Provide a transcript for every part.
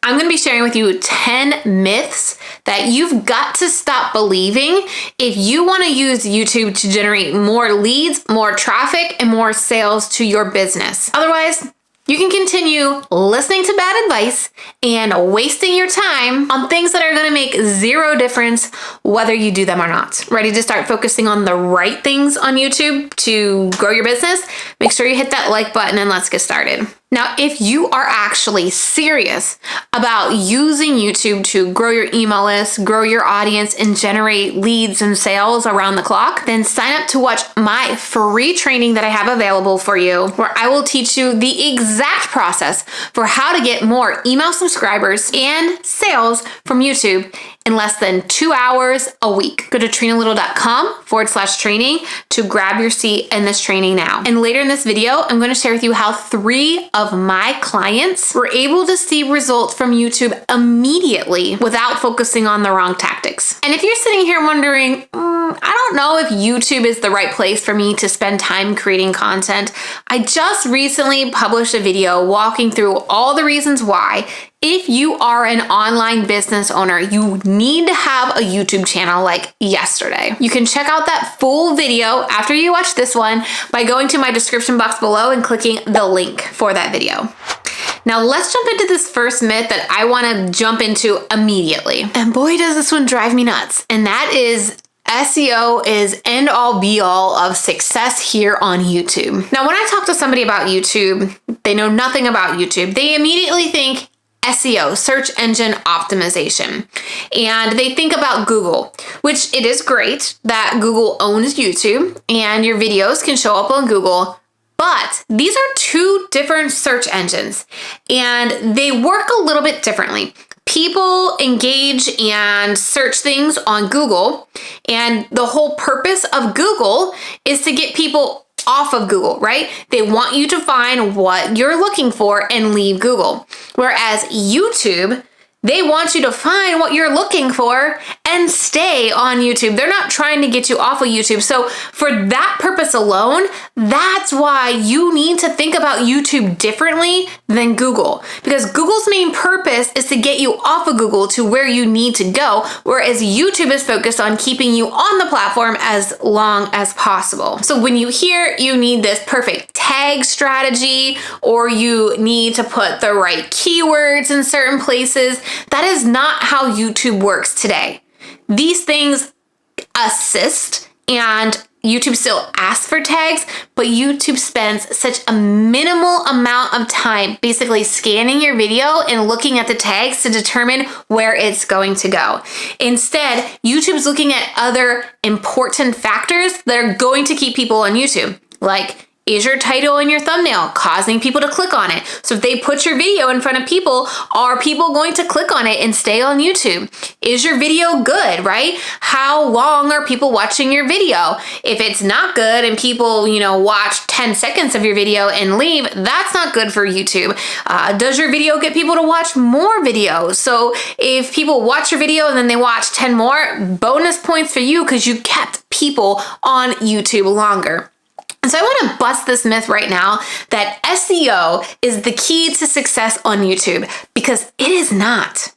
I'm gonna be sharing with you 10 myths that you've got to stop believing if you wanna use YouTube to generate more leads, more traffic, and more sales to your business. Otherwise, you can continue listening to bad advice and wasting your time on things that are gonna make zero difference whether you do them or not. Ready to start focusing on the right things on YouTube to grow your business? Make sure you hit that like button and let's get started. Now, if you are actually serious about using YouTube to grow your email list, grow your audience, and generate leads and sales around the clock, then sign up to watch my free training that I have available for you, where I will teach you the exact process for how to get more email subscribers and sales from YouTube in less than 2 hours a week. Go to trenalittle.com/training to grab your seat in this training now. And later in this video, I'm going to share with you how 3 of my clients were able to see results from YouTube immediately without focusing on the wrong tactics. And if you're sitting here wondering, I don't know if YouTube is the right place for me to spend time creating content, I just recently published a video walking through all the reasons why. If you are an online business owner, you need to have a YouTube channel like yesterday. You can check out that full video after you watch this one by going to my description box below and clicking the link for that video. Now let's jump into this first myth that I want to jump into immediately. And boy, does this one drive me nuts. And that is SEO is end all be all of success here on YouTube. Now, when I talk to somebody about YouTube, they know nothing about YouTube. They immediately think SEO, search engine optimization. And they think about Google, which it is great that Google owns YouTube and your videos can show up on Google. But these are 2 different search engines and they work a little bit differently. People engage and search things on Google, and the whole purpose of Google is to get people off of Google, right? They want you to find what you're looking for and leave Google. Whereas YouTube, they want you to find what you're looking for and stay on YouTube. They're not trying to get you off of YouTube. So for that purpose alone, that's why you need to think about YouTube differently than Google. Because Google's main purpose is to get you off of Google to where you need to go, whereas YouTube is focused on keeping you on the platform as long as possible. So when you hear you need this perfect tag strategy, or you need to put the right keywords in certain places, that is not how YouTube works today. These things assist, and YouTube still asks for tags, but YouTube spends such a minimal amount of time basically scanning your video and looking at the tags to determine where it's going to go. Instead, YouTube's looking at other important factors that are going to keep people on YouTube, like, is your title and your thumbnail causing people to click on it? So if they put your video in front of people, are people going to click on it and stay on YouTube? Is your video good, right? How long are people watching your video? If it's not good and people, watch 10 seconds of your video and leave, that's not good for YouTube. Does your video get people to watch more videos? So if people watch your video and then they watch 10 more, bonus points for you because you kept people on YouTube longer. And so I want to bust this myth right now that SEO is the key to success on YouTube, because it is not.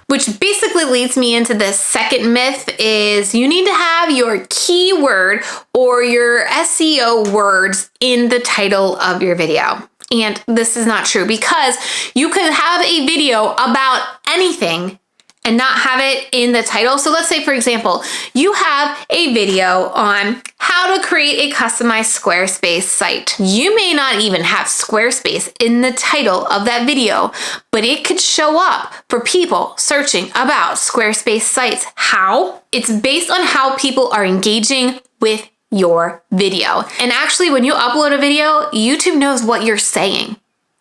Which basically leads me into the second myth is you need to have your keyword or your SEO words in the title of your video. And this is not true, because you could have a video about anything and not have it in the title. So let's say, for example, you have a video on how to create a customized Squarespace site. You may not even have Squarespace in the title of that video, but it could show up for people searching about Squarespace sites. How? It's based on how people are engaging with your video. And actually, when you upload a video, YouTube knows what you're saying,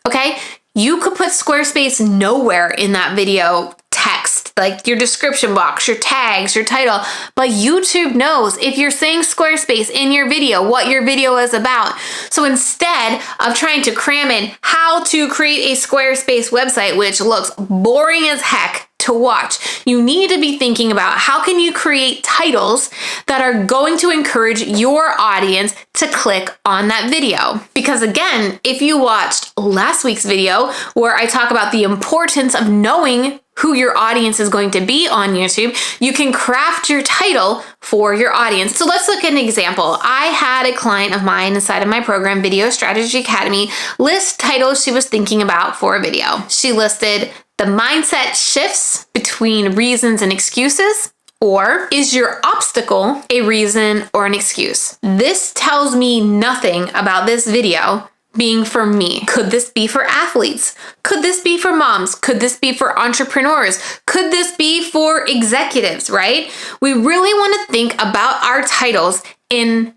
okay? You could put Squarespace nowhere in that video text, like your description box, your tags, your title, but YouTube knows if you're saying Squarespace in your video, what your video is about. So instead of trying to cram in how to create a Squarespace website, which looks boring as heck to watch. You need to be thinking about how can you create titles that are going to encourage your audience to click on that video. Because again, if you watched last week's video where I talk about the importance of knowing who your audience is going to be on YouTube, you can craft your title for your audience. So let's look at an example. I had a client of mine inside of my program, Video Strategy Academy, list titles she was thinking about for a video. She listed the mindset shifts between reasons and excuses, or is your obstacle a reason or an excuse? This tells me nothing about this video being for me. Could this be for athletes? Could this be for moms? Could this be for entrepreneurs? Could this be for executives, right? We really want to think about our titles in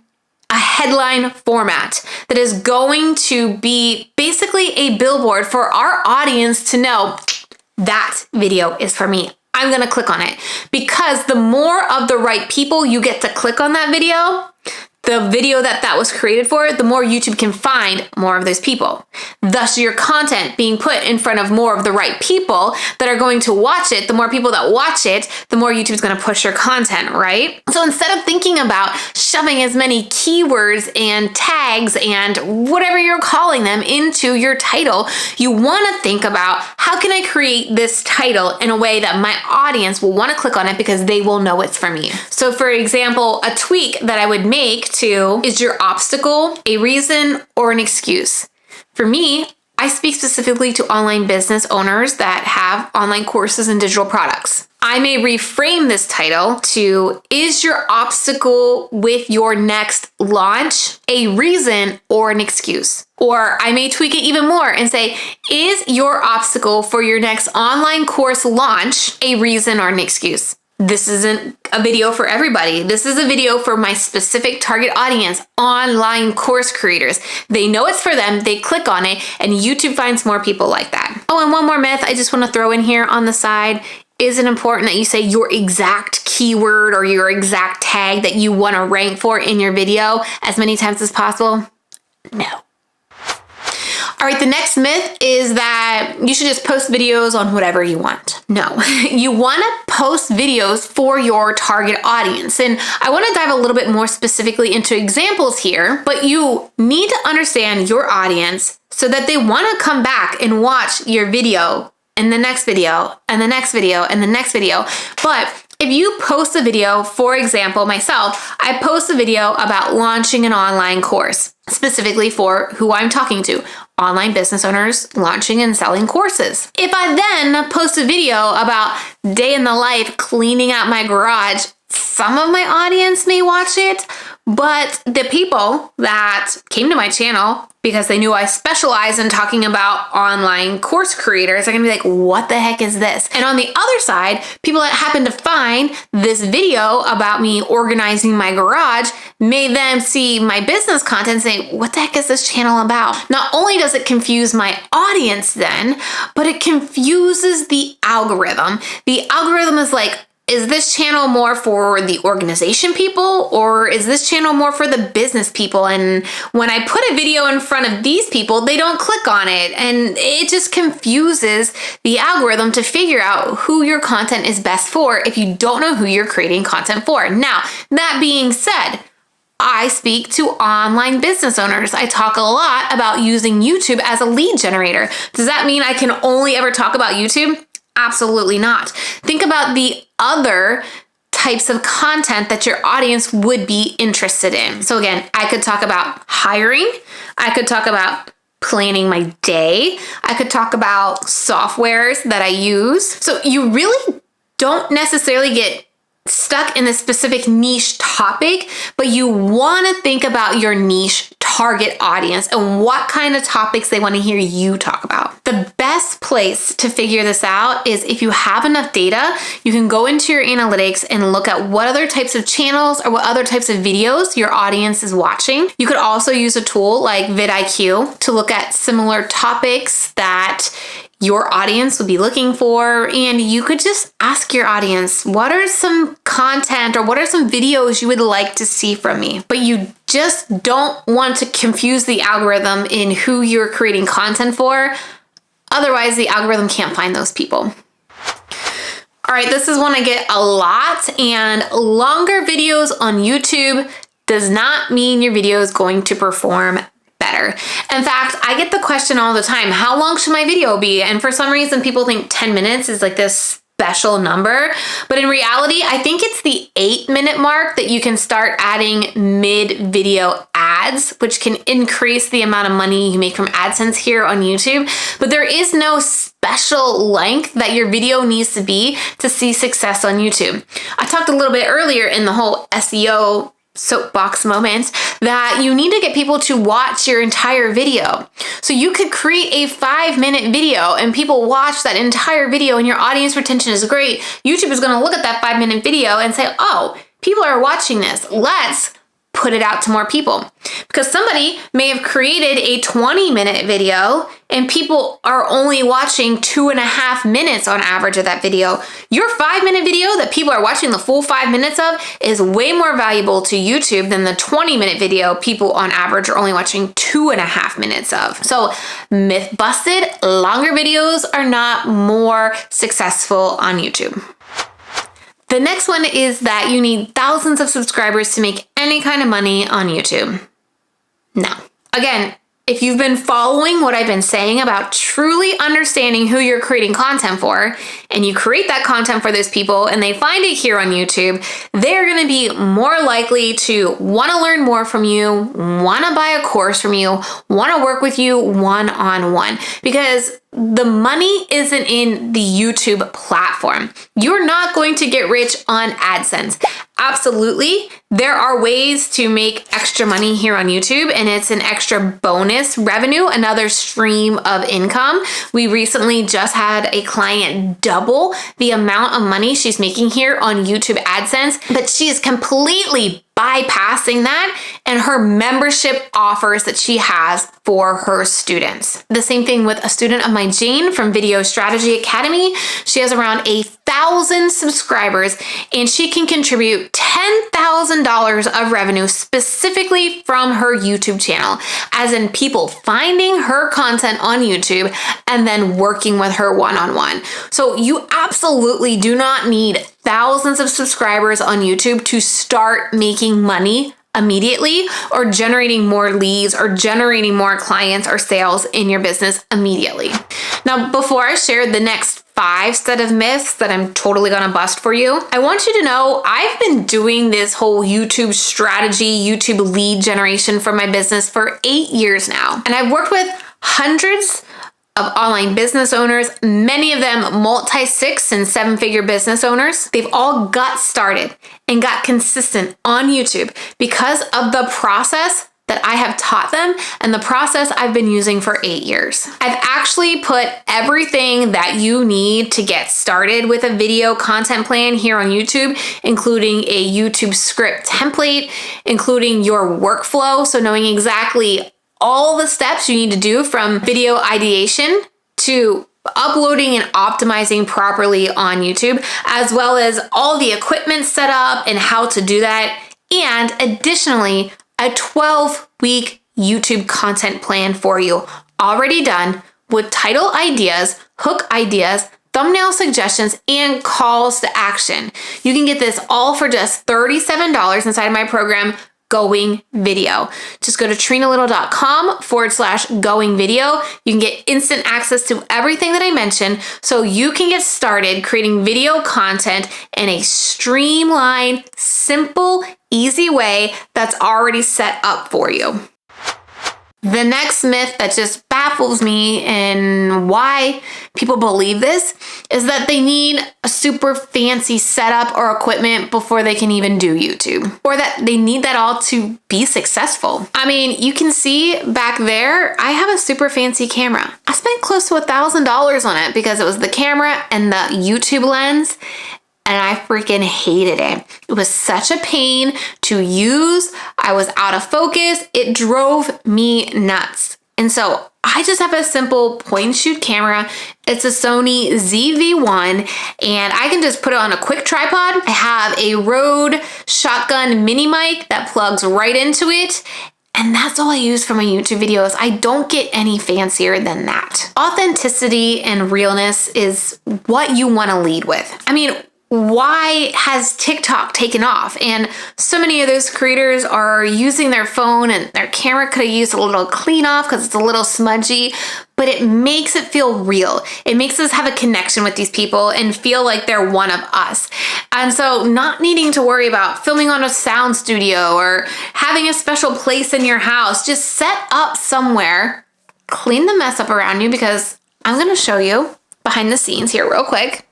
a headline format that is going to be basically a billboard for our audience to know that video is for me. I'm going to click on it, because the more of the right people you get to click on that video, the video that was created for, the more YouTube can find more of those people. Thus, your content being put in front of more of the right people that are going to watch it. The more people that watch it, the more YouTube's going to push your content, right? So instead of thinking about shoving as many keywords and tags and whatever you're calling them into your title, you want to think about how can I create this title in a way that my audience will want to click on it because they will know it's for me. So for example, a tweak that I would make to is your obstacle a reason or an excuse? For me, I speak specifically to online business owners that have online courses and digital products. I may reframe this title to, is your obstacle with your next launch a reason or an excuse? Or I may tweak it even more and say, is your obstacle for your next online course launch a reason or an excuse? This isn't a video for everybody. This is a video for my specific target audience, online course creators. They know it's for them, they click on it, and YouTube finds more people like that. Oh, and one more myth I just want to throw in here on the side. Is it important that you say your exact keyword or your exact tag that you want to rank for in your video as many times as possible? No. All right, the next myth is that you should just post videos on whatever you want. No, you want to post videos for your target audience. And I want to dive a little bit more specifically into examples here, but you need to understand your audience so that they want to come back and watch your video and the next video and the next video and the next video. But if you post a video, for example, myself, I post a video about launching an online course, specifically for who I'm talking to, online business owners launching and selling courses. If I then post a video about day in the life cleaning out my garage, some of my audience may watch it, but the people that came to my channel because they knew I specialize in talking about online course creators are gonna be like, what the heck is this? And on the other side, people that happen to find this video about me organizing my garage may then see my business content and say, what the heck is this channel about? Not only does it confuse my audience then, but it confuses the algorithm. The algorithm is like, is this channel more for the organization people or is this channel more for the business people? And when I put a video in front of these people, they don't click on it. And it just confuses the algorithm to figure out who your content is best for if you don't know who you're creating content for. Now, that being said, I speak to online business owners. I talk a lot about using YouTube as a lead generator. Does that mean I can only ever talk about YouTube? Absolutely not. Think about the other types of content that your audience would be interested in. So again, I could talk about hiring. I could talk about planning my day. I could talk about softwares that I use. So you really don't necessarily get stuck in a specific niche topic, but you want to think about your niche target audience and what kind of topics they want to hear you talk about. The best place to figure this out is if you have enough data, you can go into your analytics and look at what other types of channels or what other types of videos your audience is watching. You could also use a tool like vidIQ to look at similar topics that your audience would be looking for, and you could just ask your audience, what are some content or what are some videos you would like to see from me? But you just don't want to confuse the algorithm in who you're creating content for. Otherwise, the algorithm can't find those people. All right, this is one I get a lot, and longer videos on YouTube does not mean your video is going to perform better. In fact, I get the question all the time, how long should my video be? And for some reason, people think 10 minutes is like this special number, but in reality, I think it's the 8-minute mark that you can start adding mid-video ads, which can increase the amount of money you make from AdSense here on YouTube. But there is no special length that your video needs to be to see success on YouTube. I talked a little bit earlier in the whole SEO soapbox moment that you need to get people to watch your entire video. So you could create a 5-minute video and people watch that entire video and your audience retention is great. YouTube is going to look at that 5-minute video and say, oh, people are watching this. Let's put it out to more people. Because somebody may have created a 20-minute video and people are only watching 2.5 minutes on average of that video. Your 5-minute video that people are watching the full 5 minutes of is way more valuable to YouTube than the 20-minute video people on average are only watching 2.5 minutes of. So myth busted, longer videos are not more successful on YouTube. The next one is that you need thousands of subscribers to make any kind of money on YouTube. No. Again, if you've been following what I've been saying about truly understanding who you're creating content for, and you create that content for those people and they find it here on YouTube, they're going to be more likely to want to learn more from you, want to buy a course from you, want to work with you one-on-one, because the money isn't in the YouTube platform. You're not going to get rich on AdSense. Absolutely, there are ways to make extra money here on YouTube, and it's an extra bonus revenue, another stream of income. We recently just had a client double the amount of money she's making here on YouTube AdSense, but she is completely bypassing that and her membership offers that she has for her students. The same thing with a student of mine, Jane from Video Strategy Academy. She has around 1,000 subscribers and she can contribute $10,000 of revenue specifically from her YouTube channel, as in people finding her content on YouTube and then working with her one-on-one. So you absolutely do not need thousands of subscribers on YouTube to start making money immediately, or generating more leads, or generating more clients or sales in your business immediately. Now, before I share the next 5 set of myths that I'm totally gonna bust for you, I want you to know I've been doing this whole YouTube strategy, YouTube lead generation for my business for 8 years now. And I've worked with hundreds of online business owners, many of them multi-6 and 7-figure business owners. They've all got started and got consistent on YouTube because of the process that I have taught them and the process I've been using for 8 years. I've actually put everything that you need to get started with a video content plan here on YouTube, including a YouTube script template, including your workflow, so knowing exactly all the steps you need to do from video ideation to uploading and optimizing properly on YouTube, as well as all the equipment set up and how to do that. And additionally, a 12-week YouTube content plan for you already done with title ideas, hook ideas, thumbnail suggestions, and calls to action. You can get this all for just $37 inside of my program, Going Video. Just go to trenalittle.com/going video. You can get instant access to everything that I mentioned so you can get started creating video content in a streamlined, simple, easy way that's already set up for you. The next myth that just baffles me and why people believe this is that they need a super fancy setup or equipment before they can even do YouTube, or that they need that all to be successful. I mean, you can see back there, I have a super fancy camera. I spent close to $1,000 on it because it was the camera and the YouTube lens, and I freaking hated it. It was such a pain to use. I was out of focus. It drove me nuts. And so I just have a simple point and shoot camera. It's a Sony ZV-1 and I can just put it on a quick tripod. I have a Rode shotgun mini mic that plugs right into it. And that's all I use for my YouTube videos. I don't get any fancier than that. Authenticity and realness is what you want to lead with. I mean, why has TikTok taken off? And so many of those creators are using their phone and their camera could have used a little clean off because it's a little smudgy, but it makes it feel real. It makes us have a connection with these people and feel like they're one of us. And so not needing to worry about filming on a sound studio or having a special place in your house, just set up somewhere, clean the mess up around you, because I'm going to show you behind the scenes here real quick.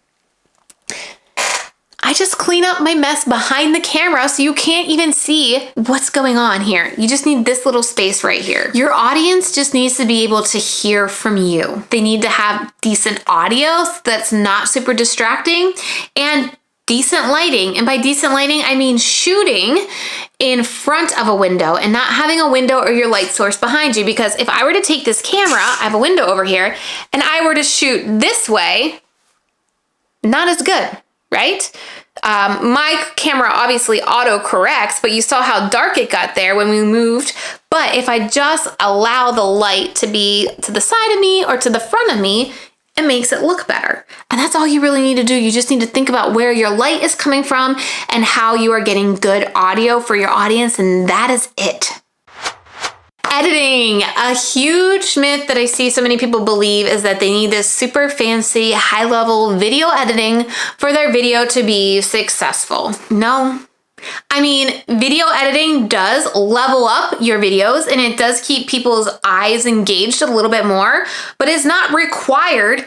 I just clean up my mess behind the camera so you can't even see what's going on here. You just need this little space right here. Your audience just needs to be able to hear from you. They need to have decent audio that's not super distracting and decent lighting. And by decent lighting, I mean shooting in front of a window and not having a window or your light source behind you. Because if I were to take this camera, I have a window over here, and I were to shoot this way, not as good. Right? My camera obviously auto corrects, but you saw how dark it got there when we moved. But if I just allow the light to be to the side of me or to the front of me, it makes it look better. And that's all you really need to do. You just need to think about where your light is coming from and how you are getting good audio for your audience. And that is it. Editing. A huge myth that I see so many people believe is that they need this super fancy, high-level video editing for their video to be successful. No. I mean, video editing does level up your videos and it does keep people's eyes engaged a little bit more, but it's not required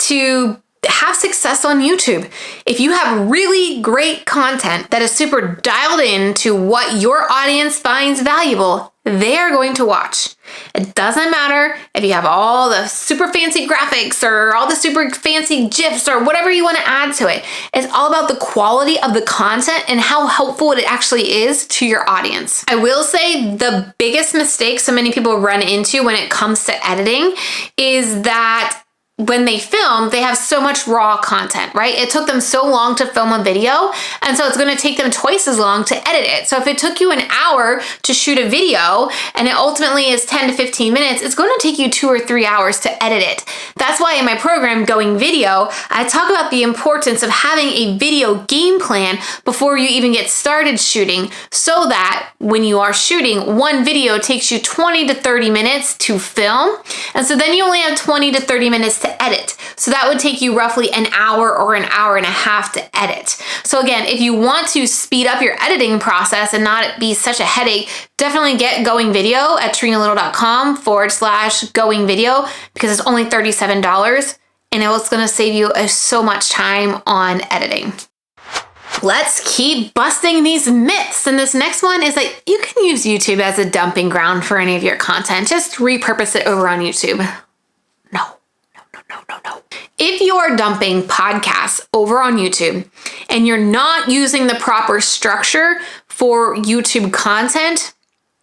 to have success on YouTube. If you have really great content that is super dialed in to what your audience finds valuable, they are going to watch. It doesn't matter if you have all the super fancy graphics or all the super fancy GIFs or whatever you want to add to it. It's all about the quality of the content and how helpful it actually is to your audience. I will say the biggest mistake so many people run into when it comes to editing is that when they film, they have so much raw content, right? It took them so long to film a video, and so it's gonna take them twice as long to edit it. So if it took you an hour to shoot a video and it ultimately is 10 to 15 minutes, it's gonna take you 2 or 3 hours to edit it. That's why in my program, Going Video, I talk about the importance of having a video game plan before you even get started shooting, so that when you are shooting, one video takes you 20 to 30 minutes to film, and so then you only have 20 to 30 minutes to edit. So that would take you roughly an hour or an hour and a half to edit. So again, if you want to speed up your editing process and not be such a headache, definitely get Going Video at trenalittle.com/Going Video, because it's only $37 and it's going to save you so much time on editing. Let's keep busting these myths. And this next one is that you can use YouTube as a dumping ground for any of your content. Just repurpose it over on YouTube. No. If you are dumping podcasts over on YouTube and you're not using the proper structure for YouTube content,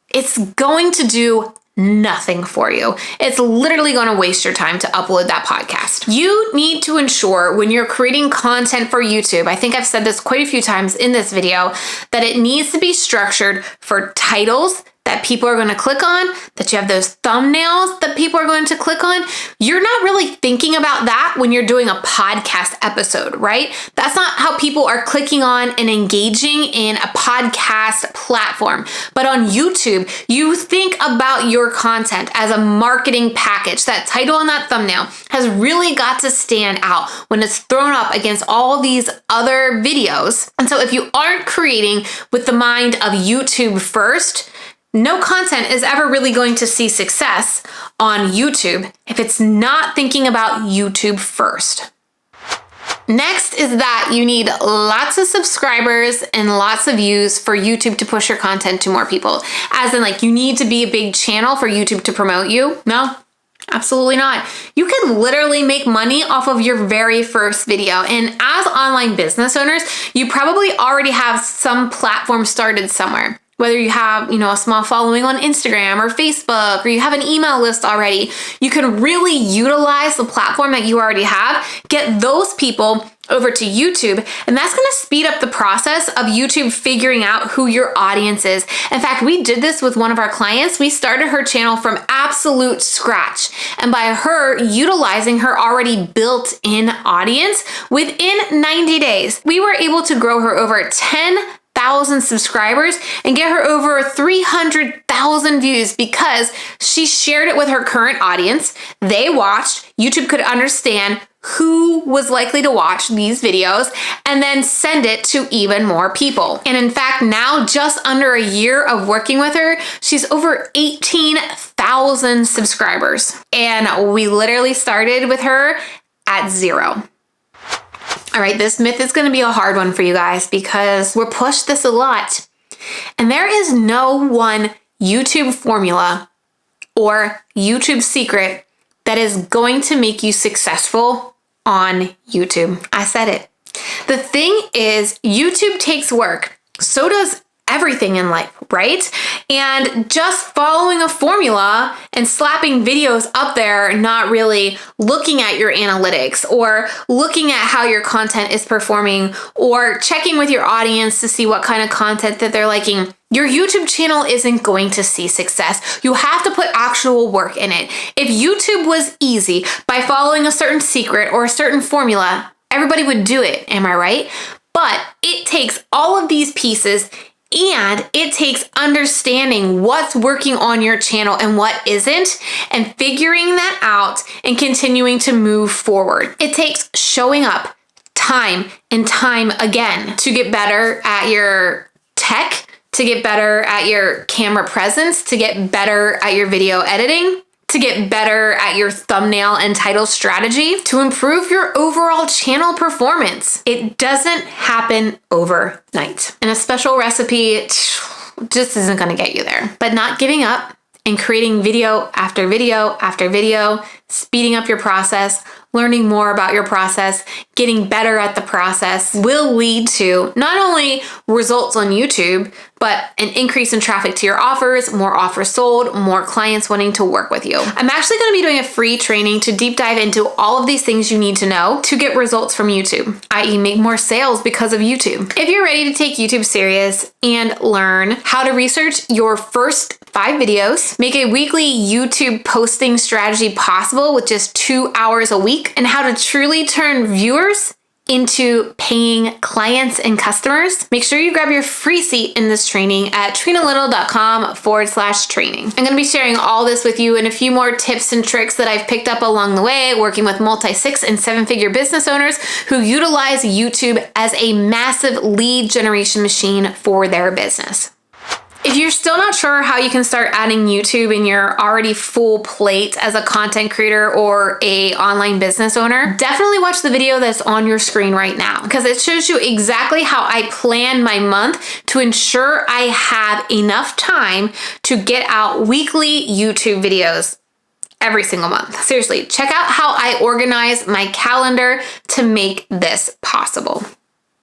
it's going to do nothing for you. It's literally going to waste your time to upload that podcast. You need to ensure when you're creating content for YouTube, I think I've said this quite a few times in this video, that it needs to be structured for titles that people are going to click on, that you have those thumbnails that people are going to click on. You're not really thinking about that when you're doing a podcast episode, right? That's not how people are clicking on and engaging in a podcast platform. But on YouTube, you think about your content as a marketing package. That title and that thumbnail has really got to stand out when it's thrown up against all these other videos. And so if you aren't creating with the mind of YouTube first, no content is ever really going to see success on YouTube if it's not thinking about YouTube first. Next is that you need lots of subscribers and lots of views for YouTube to push your content to more people. As in, like, you need to be a big channel for YouTube to promote you. No, absolutely not. You can literally make money off of your very first video. And as online business owners, you probably already have some platform started somewhere. Whether you have, a small following on Instagram or Facebook, or you have an email list already, you can really utilize the platform that you already have, get those people over to YouTube, and that's going to speed up the process of YouTube figuring out who your audience is. In fact, we did this with one of our clients. We started her channel from absolute scratch, and by her utilizing her already built-in audience, within 90 days, we were able to grow her over 10,000 subscribers and get her over 300,000 views because she shared it with her current audience. They watched, YouTube could understand who was likely to watch these videos and then send it to even more people. And in fact, now just under a year of working with her, she's over 18,000 subscribers. And we literally started with her at 0. All right, this myth is going to be a hard one for you guys because we're pushed this a lot. And there is no one YouTube formula or YouTube secret that is going to make you successful on YouTube. I said it. The thing is, YouTube takes work. So does everything in life, right? And just following a formula and slapping videos up there, not really looking at your analytics or looking at how your content is performing or checking with your audience to see what kind of content that they're liking, your YouTube channel isn't going to see success. You have to put actual work in it. If YouTube was easy by following a certain secret or a certain formula, everybody would do it, am I right? But it takes all of these pieces and it takes understanding what's working on your channel and what isn't, and figuring that out and continuing to move forward. It takes showing up time and time again to get better at your tech, to get better at your camera presence, to get better at your video editing, to get better at your thumbnail and title strategy, to improve your overall channel performance. It doesn't happen overnight. And a special recipe just isn't gonna get you there. But not giving up and creating video after video after video, speeding up your process, learning more about your process, getting better at the process will lead to not only results on YouTube, but an increase in traffic to your offers, more offers sold, more clients wanting to work with you. I'm actually going to be doing a free training to deep dive into all of these things you need to know to get results from YouTube, i.e. make more sales because of YouTube. If you're ready to take YouTube serious and learn how to research your first 5 videos, make a weekly YouTube posting strategy possible with just 2 hours a week, and how to truly turn viewers into paying clients and customers, make sure you grab your free seat in this training at trenalittle.com/training. I'm gonna be sharing all this with you and a few more tips and tricks that I've picked up along the way, working with multi-6 and 7-figure business owners who utilize YouTube as a massive lead generation machine for their business. If you're still not sure how you can start adding YouTube in your already full plate as a content creator or a online business owner, definitely watch the video that's on your screen right now, because it shows you exactly how I plan my month to ensure I have enough time to get out weekly YouTube videos every single month. Seriously, check out how I organize my calendar to make this possible.